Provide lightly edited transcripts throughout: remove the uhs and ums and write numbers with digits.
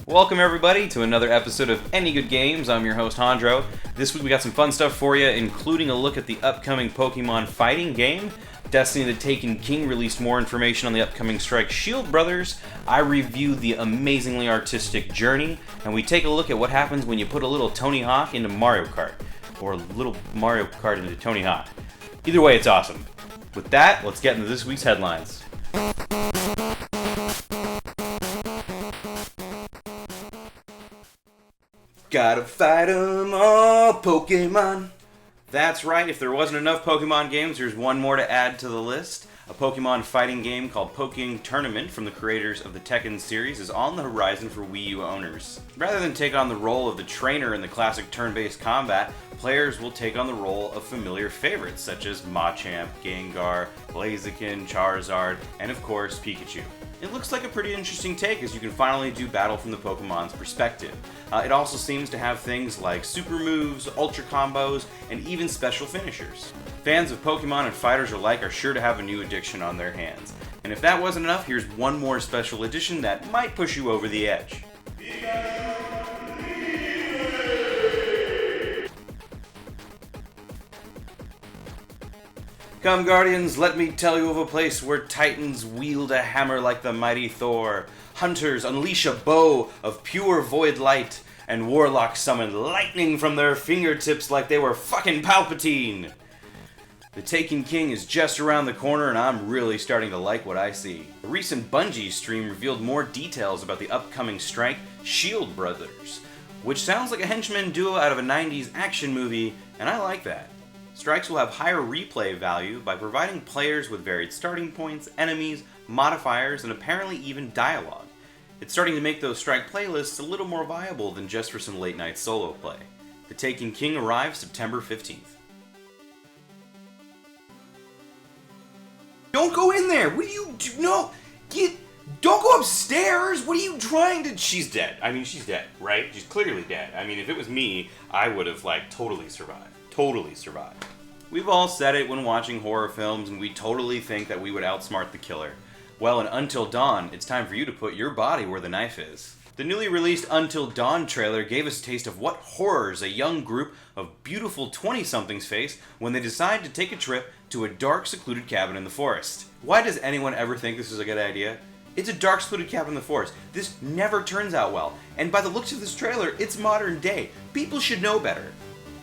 Welcome everybody to another episode of Any Good Games. I'm your host Hondro. This week we got some fun stuff for you, including a look at the upcoming Pokemon fighting game. Destiny the Taken King released more information on the upcoming Strike Shield Brothers. I review the amazingly artistic Journey, and we take a look at what happens when you put a little Tony Hawk into Mario Kart, or a little Mario Kart into Tony Hawk. Either way, it's awesome. With that, let's get into this week's headlines. Gotta fight 'em all, Pokemon. That's right, if there wasn't enough Pokemon games, there's one more to add to the list. A Pokemon fighting game called Poking Tournament from the creators of the Tekken series is on the horizon for Wii U owners. Rather than take on the role of the trainer in the classic turn-based combat, players will take on the role of familiar favorites such as Machamp, Gengar, Blaziken, Charizard, and of course Pikachu. It looks like a pretty interesting take as you can finally do battle from the Pokemon's perspective. It also seems to have things like super moves, ultra combos, and even special finishers. Fans of Pokemon and fighters alike are sure to have a new addiction on their hands. And if that wasn't enough, here's one more special edition that might push you over the edge. Come Guardians, let me tell you of a place where titans wield a hammer like the mighty Thor, hunters unleash a bow of pure void light, and warlocks summon lightning from their fingertips like they were fucking Palpatine. The Taken King is just around the corner and I'm really starting to like what I see. A recent Bungie stream revealed more details about the upcoming Strike Shield Brothers, which sounds like a henchman duo out of a 90s action movie, and I like that. Strikes will have higher replay value by providing players with varied starting points, enemies, modifiers, and apparently even dialogue. It's starting to make those Strike playlists a little more viable than just for some late night solo play. The Taken King arrives September 15th. Don't go in there! What do you do? No! Don't go upstairs! What are you trying to... She's dead. I mean, she's dead, right? She's clearly dead. I mean, if it was me, I would have, totally survived. Totally survived. We've all said it when watching horror films, and we totally think that we would outsmart the killer. Well, in Until Dawn, it's time for you to put your body where the knife is. The newly released Until Dawn trailer gave us a taste of what horrors a young group of beautiful 20-somethings face when they decide to take a trip to a dark, secluded cabin in the forest. Why does anyone ever think this is a good idea? It's a dark, secluded cabin in the forest. This never turns out well, and by the looks of this trailer, it's modern day. People should know better.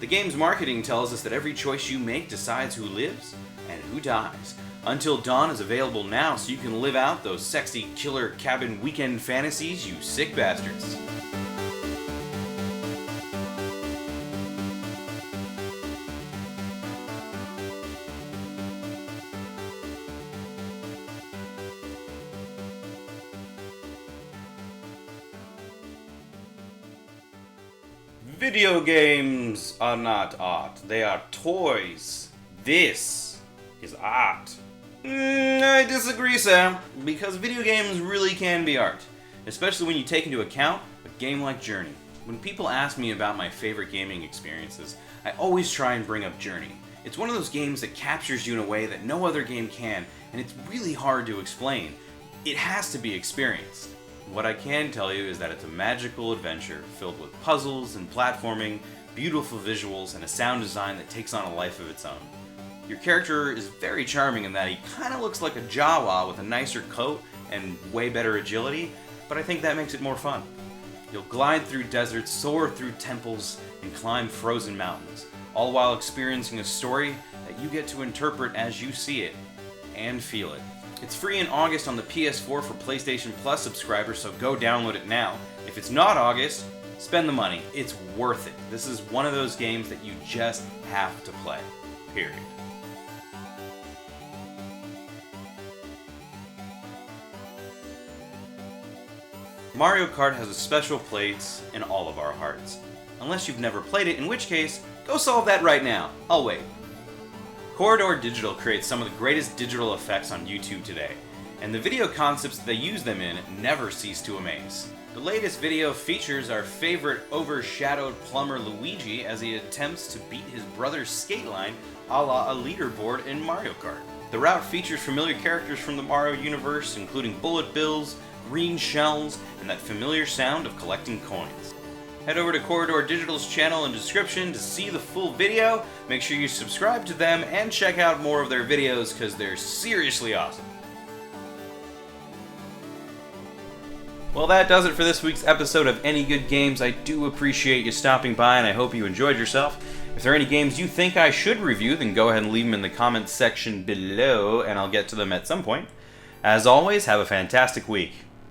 The game's marketing tells us that every choice you make decides who lives and who dies. Until Dawn is available now so you can live out those sexy killer cabin weekend fantasies, you sick bastards. Video games are not art, they are toys. This is art. I disagree, Sam, because video games really can be art, especially when you take into account a game like Journey. When people ask me about my favorite gaming experiences, I always try and bring up Journey. It's one of those games that captures you in a way that no other game can, and it's really hard to explain. It has to be experienced. What I can tell you is that it's a magical adventure filled with puzzles and platforming, beautiful visuals, and a sound design that takes on a life of its own. Your character is very charming in that he kind of looks like a Jawa with a nicer coat and way better agility, but I think that makes it more fun. You'll glide through deserts, soar through temples, and climb frozen mountains, all while experiencing a story that you get to interpret as you see it and feel it. It's free in August on the PS4 for PlayStation Plus subscribers, so go download it now. If it's not August, spend the money. It's worth it. This is one of those games that you just have to play. Period. Mario Kart has a special place in all of our hearts. Unless you've never played it, in which case, go solve that right now. I'll wait. Corridor Digital creates some of the greatest digital effects on YouTube today, and the video concepts that they use them in never cease to amaze. The latest video features our favorite overshadowed plumber Luigi as he attempts to beat his brother's skate line a la a leaderboard in Mario Kart. The route features familiar characters from the Mario universe, including bullet bills, green shells, and that familiar sound of collecting coins. Head over to Corridor Digital's channel in the description to see the full video. Make sure you subscribe to them and check out more of their videos because they're seriously awesome. Well, that does it for this week's episode of Any Good Games. I do appreciate you stopping by, and I hope you enjoyed yourself. If there are any games you think I should review, then go ahead and leave them in the comments section below, and I'll get to them at some point. As always, have a fantastic week.